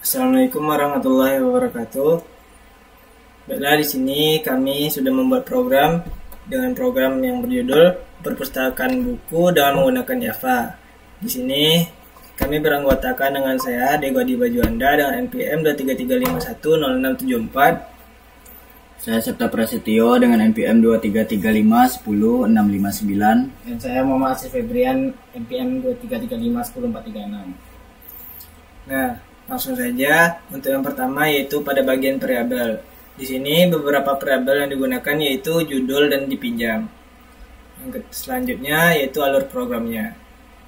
Assalamualaikum warahmatullahi wabarakatuh. Baiklah, di sini kami sudah membuat program dengan program yang berjudul Perpustakaan Buku dengan menggunakan Java. Di sini kami beranggotakan dengan saya Dego Adi Bajuanda dengan NPM 233510674. Saya Septa Prasetyo dengan NPM 233510659. Dan saya Muhammad Asif Febrian NPM 233510436. Nah, langsung saja untuk yang pertama, yaitu pada bagian variabel. Di sini beberapa variabel yang digunakan yaitu judul dan dipinjam. Yang selanjutnya yaitu alur programnya.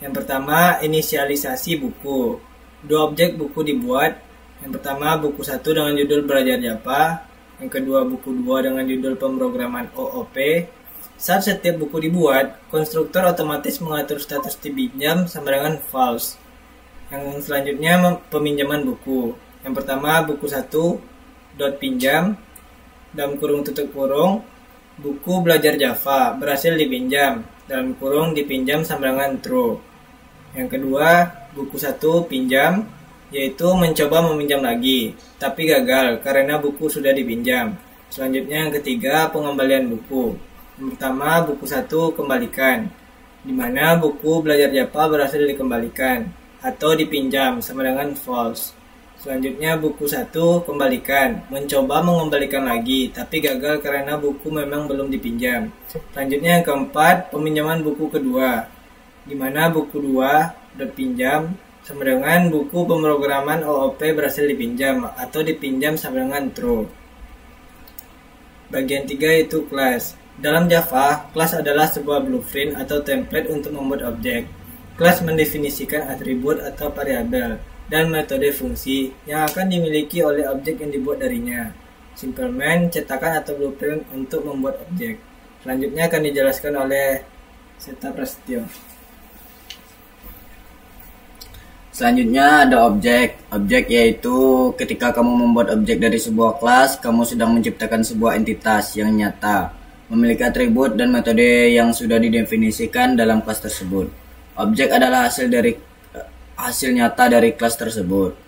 Yang pertama, inisialisasi buku. Dua objek buku dibuat. Yang pertama, buku 1 dengan judul Belajar Java. Yang kedua, buku 2 dengan judul Pemrograman OOP. Saat setiap buku dibuat, konstruktor otomatis mengatur status dipinjam sama dengan false. Yang selanjutnya, peminjaman buku. Yang pertama, buku 1 dot pinjam dalam kurung tutup kurung, buku Belajar Java berhasil dipinjam dalam kurung dipinjam sama dengan true. Yang kedua, buku 1 pinjam, yaitu mencoba meminjam lagi tapi gagal karena buku sudah dipinjam. Selanjutnya yang ketiga, pengembalian buku. Yang pertama, buku 1 kembalikan, di mana buku Belajar Java berhasil dikembalikan atau dipinjam sama dengan false. Selanjutnya buku 1 kembalikan, mencoba mengembalikan lagi tapi gagal karena buku memang belum dipinjam. Selanjutnya yang keempat, peminjaman buku kedua, di mana buku 2 pinjam sama dengan buku pemrograman OOP berhasil dipinjam atau dipinjam sama dengan true. Bagian 3 yaitu kelas. Dalam Java, kelas adalah sebuah blueprint atau template untuk membuat objek. Kelas mendefinisikan atribut atau variabel dan metode fungsi yang akan dimiliki oleh objek yang dibuat darinya. Simpleman, cetakan atau blueprint untuk membuat objek. Selanjutnya akan dijelaskan oleh Septa Prasetyo. Selanjutnya ada objek. Objek yaitu ketika kamu membuat objek dari sebuah kelas, kamu sedang menciptakan sebuah entitas yang nyata, memiliki atribut dan metode yang sudah didefinisikan dalam kelas tersebut. Objek adalah hasil nyata dari kelas tersebut.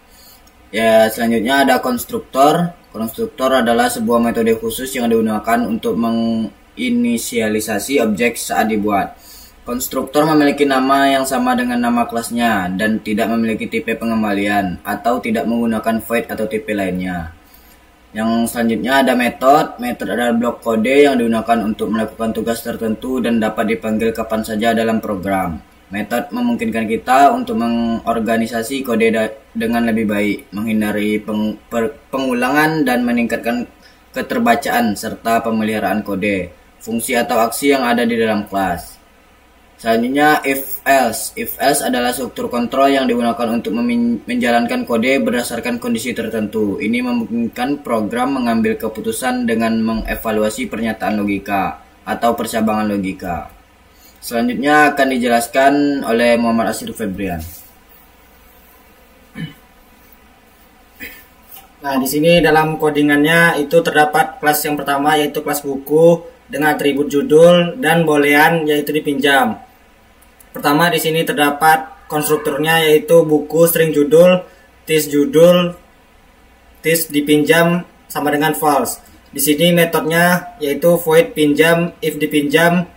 Ya, selanjutnya ada konstruktor. Konstruktor adalah sebuah metode khusus yang digunakan untuk menginisialisasi objek saat dibuat. Konstruktor memiliki nama yang sama dengan nama kelasnya dan tidak memiliki tipe pengembalian atau tidak menggunakan void atau tipe lainnya. Yang selanjutnya ada metode. Metode adalah blok kode yang digunakan untuk melakukan tugas tertentu dan dapat dipanggil kapan saja dalam program. Metode memungkinkan kita untuk mengorganisasi kode dengan lebih baik, menghindari pengulangan dan meningkatkan keterbacaan serta pemeliharaan kode, fungsi atau aksi yang ada di dalam kelas. Selanjutnya if else. If else adalah struktur kontrol yang digunakan untuk menjalankan kode berdasarkan kondisi tertentu. Ini memungkinkan program mengambil keputusan dengan mengevaluasi pernyataan logika atau percabangan logika. Selanjutnya akan dijelaskan oleh Muhammad Asif Febrian. Nah, di sini dalam codingannya itu terdapat kelas yang pertama yaitu kelas buku dengan atribut judul dan boolean yaitu dipinjam. Pertama di sini terdapat konstruktornya yaitu buku string judul, tis dipinjam sama dengan false. Di sini metodenya yaitu void pinjam, if dipinjam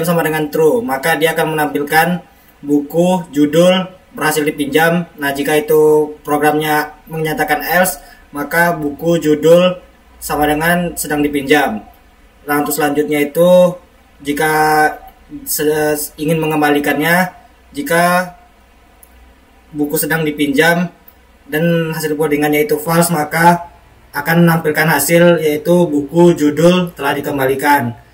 sama dengan true, maka dia akan menampilkan buku judul berhasil dipinjam. Nah, jika itu programnya menyatakan else, maka buku judul sama dengan sedang dipinjam. Nah, untuk selanjutnya itu jika ingin mengembalikannya, jika buku sedang dipinjam dan hasil codingannya itu false, maka akan menampilkan hasil yaitu buku judul telah dikembalikan.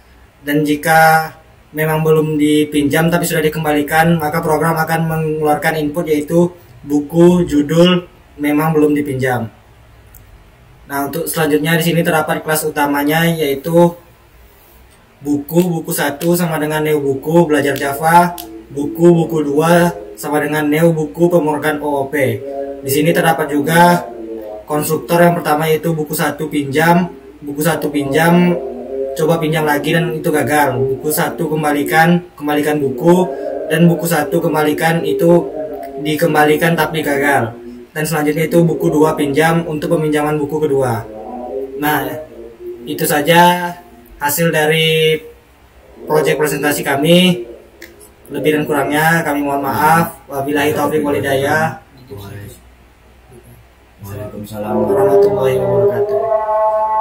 Dan jika memang belum dipinjam tapi sudah dikembalikan, maka program akan mengeluarkan input yaitu buku judul memang belum dipinjam. Nah, untuk selanjutnya di sini terdapat kelas utamanya yaitu buku 1 sama dengan new buku Belajar Java, buku 2 sama dengan new buku Pemrograman OOP. Di sini terdapat juga konstruktor yang pertama yaitu buku 1 pinjam, coba pinjam lagi dan itu gagal. Buku 1 kembalikan buku, dan buku 1 kembalikan itu dikembalikan tapi gagal. dan selanjutnya itu buku 2 pinjam untuk peminjaman buku kedua. Nah, itu saja hasil dari proyek presentasi kami. Lebih dan kurangnya kami mohon maaf. Wabillahi taufiq wal hidayah. Waalaikumsalam Warahmatullahi wabarakatuh.